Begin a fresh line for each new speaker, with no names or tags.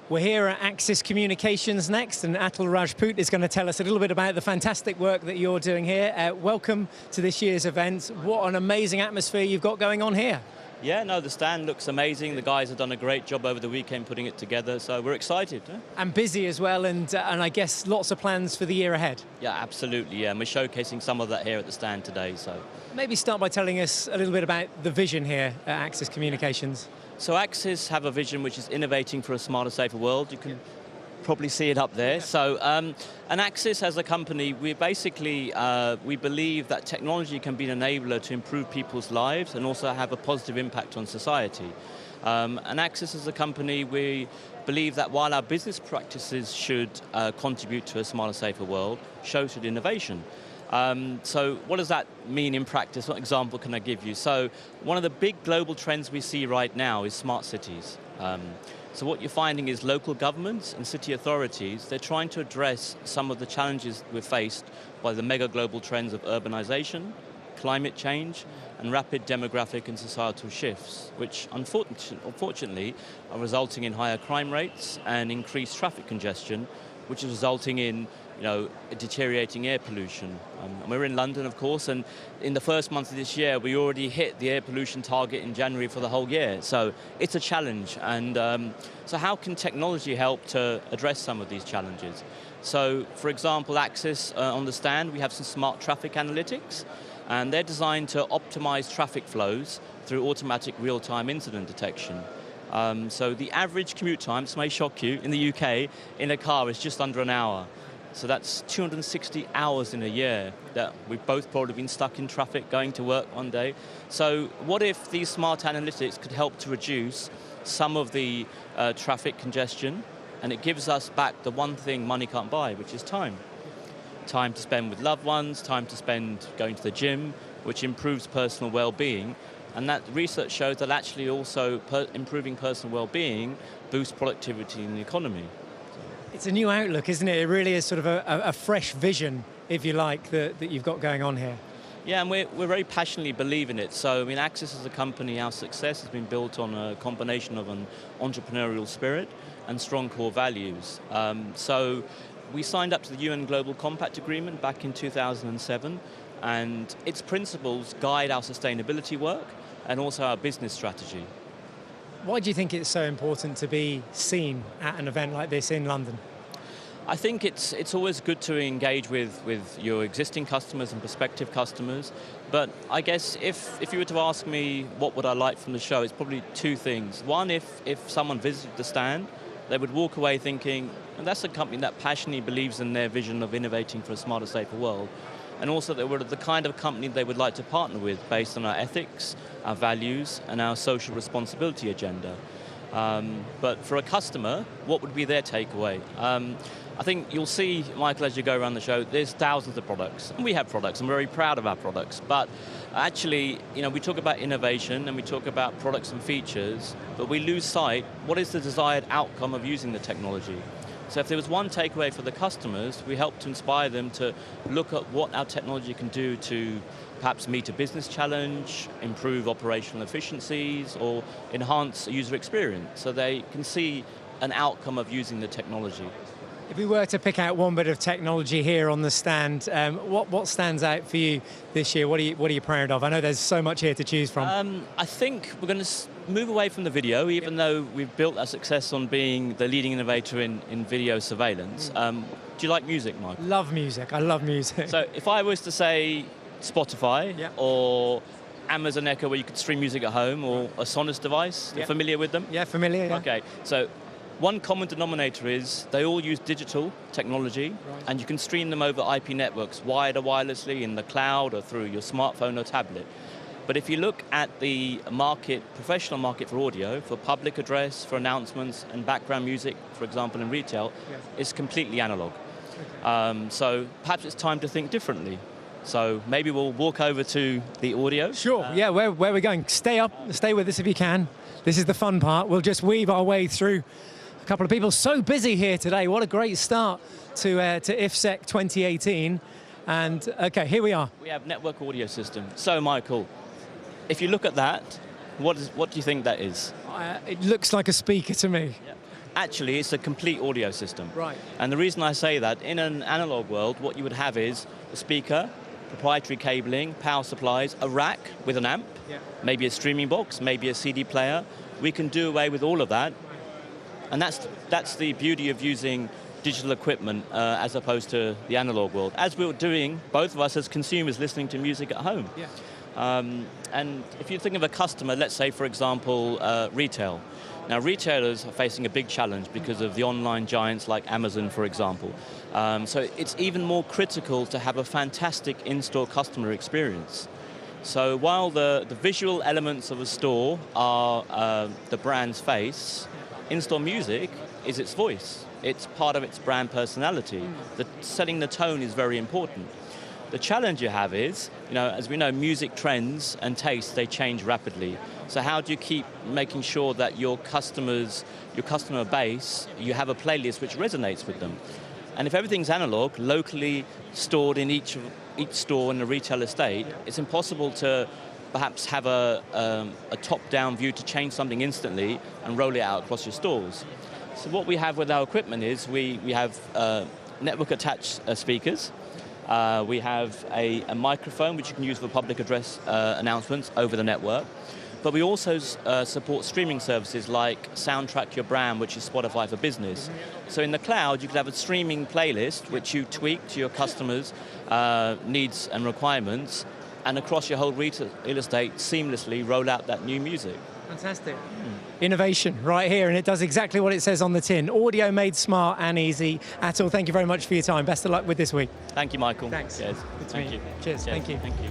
We're here at Axis Communications next, and Atul Rajput is going to tell us a little bit about the fantastic work that you're doing here. Welcome to this year's event. What an amazing atmosphere you've got going on here.
Yeah, no, the stand looks amazing. The guys have done a great job over the weekend putting it together, so we're excited.
And busy as well, and I guess lots of plans for the year ahead.
Yeah, absolutely, yeah. And we're showcasing some of that here at the stand today. So
maybe start by telling us a little bit about the vision here at Axis Communications.
So Axis have a vision which is innovating for a smarter, safer world. You can probably see it up there. So, and Axis as a company, we basically, we believe that technology can be an enabler to improve people's lives and also have a positive impact on society. And Axis as a company, we believe that while our business practices should contribute to a smarter, safer world, so should innovation. So what does that mean in practice? What example can I give you? So one of the big global trends we see right now is smart cities. So what you're finding is local governments and city authorities, they're trying to address some of the challenges we're faced by the mega global trends of urbanization, climate change, and rapid demographic and societal shifts, which unfortunately are resulting in higher crime rates and increased traffic congestion, which is resulting in deteriorating air pollution. And we're in London, of course, and in the first month of this year, we already hit the air pollution target in January for the whole year. So it's a challenge. And so how can technology help to address some of these challenges? So, for example, Axis on the stand, we have some smart traffic analytics, and they're designed to optimize traffic flows through automatic real-time incident detection. So the average commute time, this may shock you, in the UK, in a car is just under an hour. So that's 260 hours in a year that we've both probably been stuck in traffic going to work one day. So what if these smart analytics could help to reduce some of the traffic congestion, and it gives us back the one thing money can't buy, which is time. Time to spend with loved ones, time to spend going to the gym, which improves personal well-being. And that research shows that actually also improving personal well-being boosts productivity in the economy.
It's a new outlook, isn't it? It really is sort of a fresh vision, if you like, that you've got going on here.
Yeah, and we're very passionately believe in it. So, I mean, Axis as a company, our success has been built on a combination of an entrepreneurial spirit and strong core values. So we signed up to the UN Global Compact Agreement back in 2007, and its principles guide our sustainability work and also our business strategy.
Why do you think it's so important to be seen at an event like this in London?
I think it's always good to engage with your existing customers and prospective customers, but I guess if you were to ask me what would I like from the show, it's probably two things. One, if someone visited the stand, they would walk away thinking, and that's a company that passionately believes in their vision of innovating for a smarter, safer world. And also that we're the kind of company they would like to partner with based on our ethics, our values, and our social responsibility agenda. But for a customer, what would be their takeaway? I think you'll see, Michael, as you go around the show, there's thousands of products. And we have products, and we're very proud of our products. But actually, we talk about innovation, and we talk about products and features, but we lose sight, what is the desired outcome of using the technology? So if there was one takeaway for the customers, we help to inspire them to look at what our technology can do to perhaps meet a business challenge, improve operational efficiencies, or enhance user experience, so they can see an outcome of using the technology.
If we were to pick out one bit of technology here on the stand, what stands out for you this year? What are you proud of? I know there's so much here to choose from.
I think we're going to move away from the video, even though we've built our success on being the leading innovator in video surveillance. Do you like music, Mike?
Love music. I love music.
So if I was to say Spotify,
yeah,
or Amazon Echo, where you could stream music at home, or a Sonos device,
yeah,
you're familiar with them?
Yeah, familiar. Yeah.
Okay, so one common denominator is they all use digital technology,
right,
and you can stream them over IP networks, wired or wirelessly, in the cloud or through your smartphone or tablet. But if you look at the market, professional market for audio, for public address, for announcements and background music, for example, in retail,
yes,
it's completely analog.
Okay.
So perhaps it's time to think differently. So maybe we'll walk over to the audio.
Sure, yeah, where we're going. Stay up, stay with us if you can. This is the fun part. We'll just weave our way through a couple of people. So busy here today. What a great start to IFSEC 2018. And okay, here we are.
We have network audio system. So Michael, if you look at that, what do you think that is?
It looks like a speaker to me.
Yeah. Actually, it's a complete audio system.
Right.
And the reason I say that, in an analog world, what you would have is a speaker, proprietary cabling, power supplies, a rack with an amp, maybe a streaming box, maybe a CD player. We can do away with all of that. And that's the beauty of using digital equipment as opposed to the analog world. As we're doing, both of us as consumers listening to music at home.
Yeah.
And if you think of a customer, let's say, for example, retail. Now, retailers are facing a big challenge because of the online giants like Amazon, for example. So it's even more critical to have a fantastic in-store customer experience. So while the visual elements of a store are the brand's face, in-store music is its voice. It's part of its brand personality. Setting the tone is very important. The challenge you have is, as we know, music trends and tastes, they change rapidly. So how do you keep making sure that your customer base, you have a playlist which resonates with them? And if everything's analog, locally stored in each store in the retail estate, it's impossible to perhaps have a top-down view to change something instantly and roll it out across your stores. So what we have with our equipment is we have network-attached speakers. We have a microphone which you can use for public address announcements over the network. But we also support streaming services like Soundtrack Your Brand, which is Spotify for Business. So in the cloud, you could have a streaming playlist which you tweak to your customers' needs and requirements, and across your whole retail estate seamlessly roll out that new music.
Fantastic. Innovation right here, and it does exactly what it says on the tin. Audio made smart and easy. Atul, thank you very much for your time. Best of luck with this week.
Thank you, Michael.
Thanks.
Cheers.
Good to
Thank
meet
you.
Cheers.
Cheers.
Thank you.
Thank you.